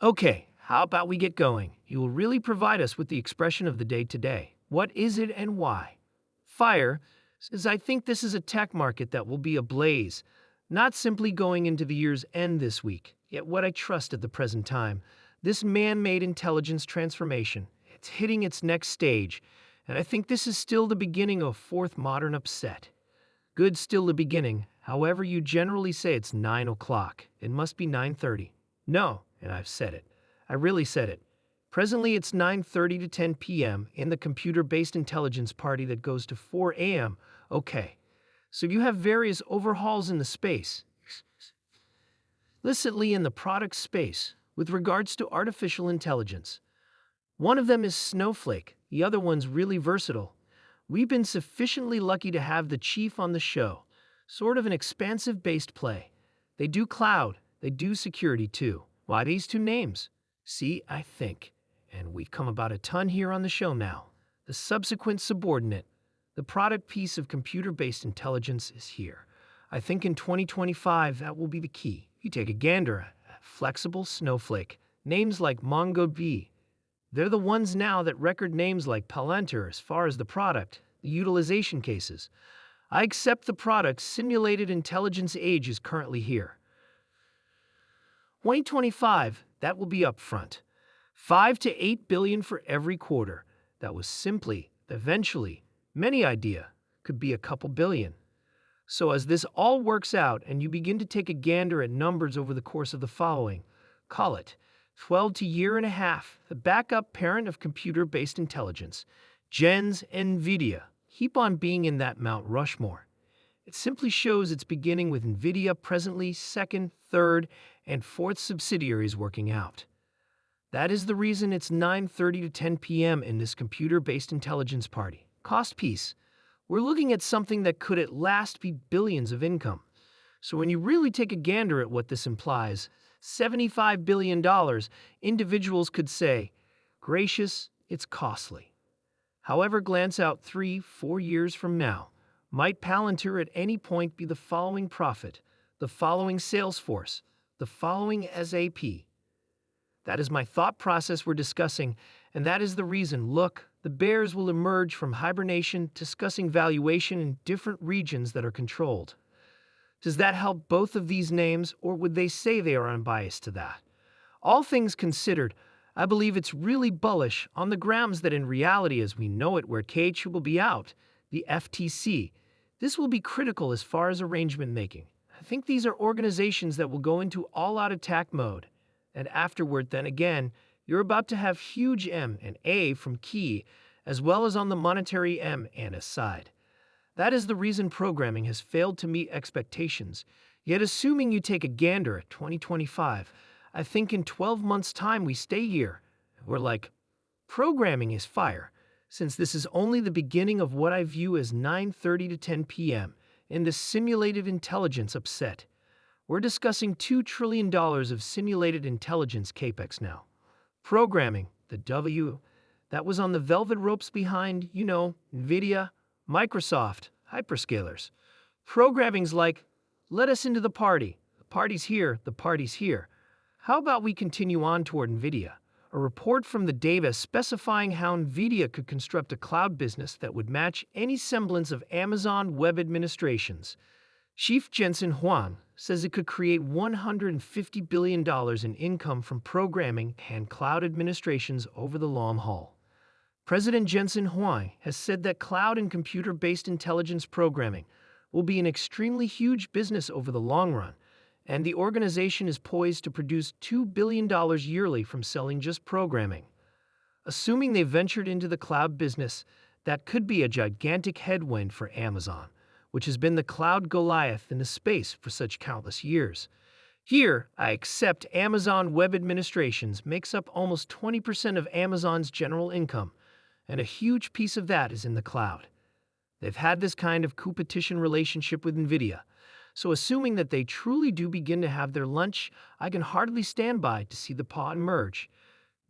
Okay, how about we get going? You will really provide us with the expression of the day today. What is it and why? Fire says, I think this is a tech market that will be ablaze, not simply going into the year's end this week, yet what I trust at the present time. This man-made intelligence transformation, it's hitting its next stage, and I think this is still the beginning of a fourth modern upset. Good still the beginning, however you generally say it's 9 o'clock. It must be 9:30. No, and I've said it. I really said it. Presently it's 9:30 to 10 p.m. in the computer-based intelligence party that goes to 4 a.m. Okay, so you have various overhauls in the space. Illicitly in the product space, with regards to artificial intelligence. One of them is Snowflake, the other one's really versatile. We've been sufficiently lucky to have the chief on the show, sort of an expansive-based play. They do cloud, they do security too. Why these two names? See, I think, and we've come about a ton here on the show now. The subsequent subordinate, the product piece of computer-based intelligence is here. I think in 2025 that will be the key. You take a gander at flexible Snowflake, names like MongoDB. They're the ones now that record names like Palantir as far as the product, the utilization cases. I accept the product simulated intelligence age is currently here. 2025, that will be upfront. 5 to 8 billion for every quarter. That was simply, eventually, many idea, could be a couple billion. So as this all works out and you begin to take a gander at numbers over the course of the following, call it 12 to year and a half, the backup parent of computer-based intelligence, Gen's NVIDIA, keep on being in that Mount Rushmore. It simply shows it's beginning with NVIDIA presently second, third, and fourth subsidiaries working out. That is the reason it's 9:30 to 10 p.m. in this computer-based intelligence party. Cost piece. We're looking at something that could at last be billions of income. So when you really take a gander at what this implies, $75 billion, individuals could say, gracious, it's costly. However, glance out 3-4 years from now, might Palantir at any point be the following profit, the following Salesforce, the following SAP? That is my thought process we're discussing, and that is the reason, look, the bears will emerge from hibernation discussing valuation in different regions that are controlled. Does that help both of these names, or would they say they are unbiased to that? All things considered, I believe it's really bullish on the grounds that in reality as we know it where Cathie will be out, the FTC, this will be critical as far as arrangement making. I think these are organizations that will go into all-out attack mode. And afterward, then again, you're about to have huge M and A from Key, as well as on the monetary M and S side. That is the reason programming has failed to meet expectations. Yet assuming you take a gander at 2025, I think in 12 months' time we stay here. We're like, programming is fire, since this is only the beginning of what I view as 9:30 to 10 p.m. in the simulated intelligence upset. We're discussing $2 trillion of simulated intelligence capex now. Programming, the W, that was on the velvet ropes behind, NVIDIA, Microsoft, hyperscalers. Programming's like, let us into the party. The party's here, the party's here. How about we continue on toward NVIDIA? A report from the Davis specifying how NVIDIA could construct a cloud business that would match any semblance of Amazon Web Administration's. Chief Jensen Huang says it could create $150 billion in income from programming and cloud administrations over the long haul. President Jensen Huang has said that cloud and computer-based intelligence programming will be an extremely huge business over the long run, and the organization is poised to produce $2 billion yearly from selling just programming. Assuming they ventured into the cloud business, that could be a gigantic headwind for Amazon, which has been the cloud Goliath in the space for such countless years. Here, I accept Amazon Web Administrations makes up almost 20% of Amazon's general income, and a huge piece of that is in the cloud. They've had this kind of competition relationship with NVIDIA, so assuming that they truly do begin to have their lunch, I can hardly stand by to see the paw emerge.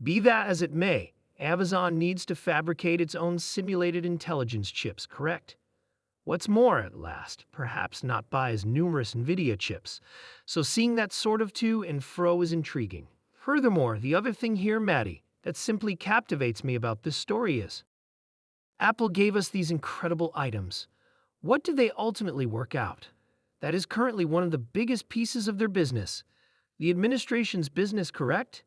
Be that as it may, Amazon needs to fabricate its own simulated intelligence chips, correct? What's more, at last, perhaps not buy as numerous NVIDIA chips, so seeing that sort of to and fro is intriguing. Furthermore, the other thing here, Maddie, that simply captivates me about this story is Apple gave us these incredible items. What do they ultimately work out? That is currently one of the biggest pieces of their business. The administration's business, correct?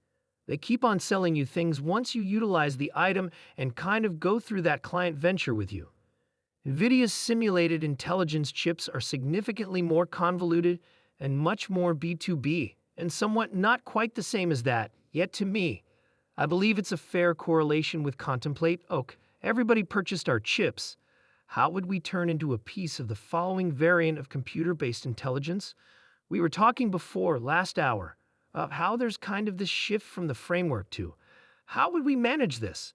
They keep on selling you things once you utilize the item and kind of go through that client venture with you. NVIDIA's simulated intelligence chips are significantly more convoluted and much more B2B, and somewhat not quite the same as that, yet to me, I believe it's a fair correlation with contemplate, everybody purchased our chips. How would we turn into a piece of the following variant of computer-based intelligence? We were talking before, last hour, of how there's kind of this shift from the framework to how would we manage this?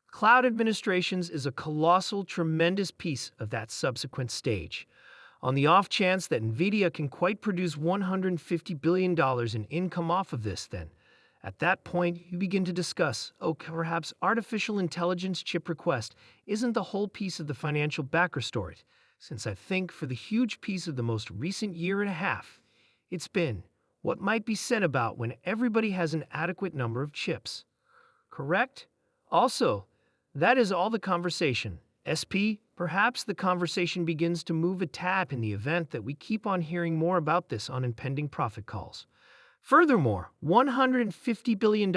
Cloud administrations is a colossal, tremendous piece of that subsequent stage. On the off chance that NVIDIA can quite produce $150 billion in income off of this, then, at that point, you begin to discuss, perhaps artificial intelligence chip request isn't the whole piece of the financial backer story, since I think for the huge piece of the most recent year and a half, it's been what might be said about when everybody has an adequate number of chips. Correct? Also, that is all the conversation. SP, perhaps the conversation begins to move a tad in the event that we keep on hearing more about this on impending profit calls. Furthermore, $150 billion.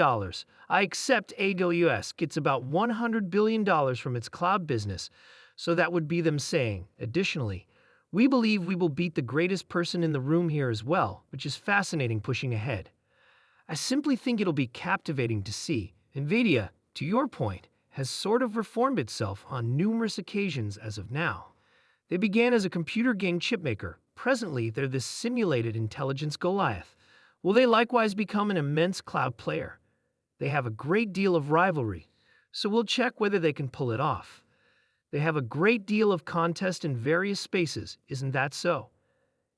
I accept AWS gets about $100 billion from its cloud business, so that would be them saying, additionally, we believe we will beat the greatest person in the room here as well, which is fascinating pushing ahead. I simply think it'll be captivating to see. NVIDIA, to your point, has sort of reformed itself on numerous occasions as of now. They began as a computer game chipmaker. Presently, they're this simulated intelligence Goliath. Will they likewise become an immense cloud player? They have a great deal of rivalry, so we'll check whether they can pull it off. They have a great deal of contest in various spaces, isn't that so?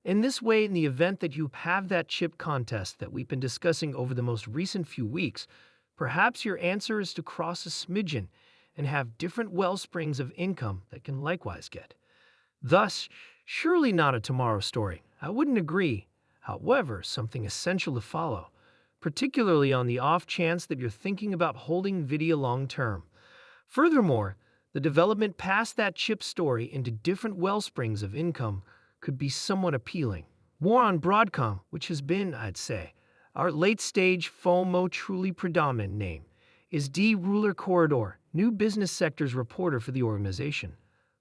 In this way, in the event that you have that chip contest that we've been discussing over the most recent few weeks, perhaps your answer is to cross a smidgen and have different well springs of income that can likewise get. Thus, surely not a tomorrow story. I wouldn't agree. However, something essential to follow, particularly on the off chance that you're thinking about holding NVIDIA long term. Furthermore, the development past that chip story into different well springs of income could be somewhat appealing. More on Broadcom, which has been, I'd say, our late-stage FOMO truly predominant name, is D. Ruler Corridor, new business sectors reporter for the organization.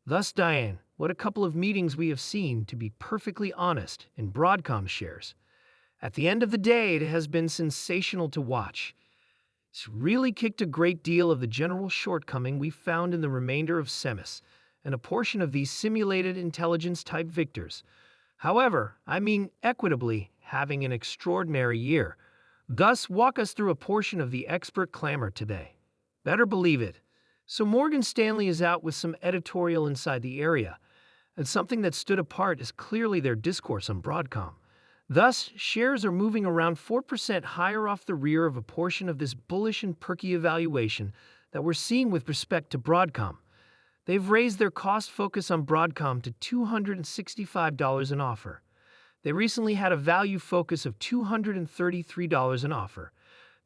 Thus, Diane, what a couple of meetings we have seen, to be perfectly honest, in Broadcom shares. At the end of the day, it has been sensational to watch. It's really kicked a great deal of the general shortcoming we found in the remainder of Semis, and a portion of these simulated intelligence-type victors. However, I mean equitably, having an extraordinary year. Thus, walk us through a portion of the expert clamor today. Better believe it. So Morgan Stanley is out with some editorial inside the area, and something that stood apart is clearly their discourse on Broadcom. Thus, shares are moving around 4% higher off the rear of a portion of this bullish and perky evaluation that we're seeing with respect to Broadcom. They've raised their cost focus on Broadcom to $265 an offer. They recently had a value focus of $233 an offer.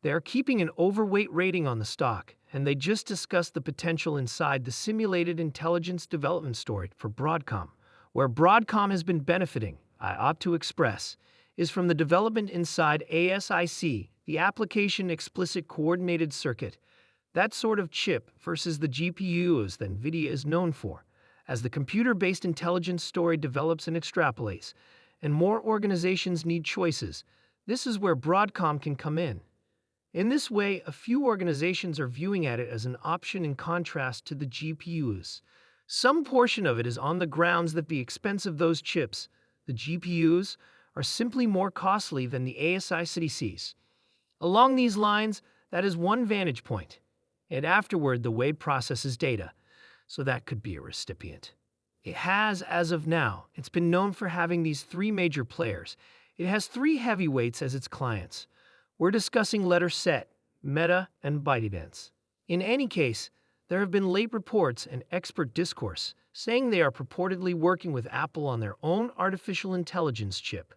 They are keeping an overweight rating on the stock, and they just discussed the potential inside the simulated intelligence development story for Broadcom. Where Broadcom has been benefiting, I ought to express, is from the development inside ASIC, the Application Explicit Coordinated Circuit, that sort of chip versus the GPUs that NVIDIA is known for. As the computer-based intelligence story develops and extrapolates, and more organizations need choices, this is where Broadcom can come in. In this way, a few organizations are viewing at it as an option in contrast to the GPUs. Some portion of it is on the grounds that the expense of those chips, the GPUs, are simply more costly than the ASICs. Along these lines, that is one vantage point. And afterward, the way it processes data. So that could be a recipient. It has, as of now, it's been known for having these three major players. It has three heavyweights as its clients. We're discussing Letter Set, Meta, and ByteDance. In any case, there have been late reports and expert discourse saying they are purportedly working with Apple on their own artificial intelligence chip,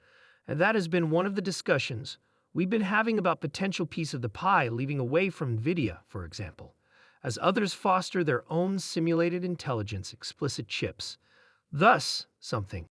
and that has been one of the discussions. we've been having about potential piece of the pie leaving away from NVIDIA, for example, as others foster their own simulated intelligence explicit chips. Thus, something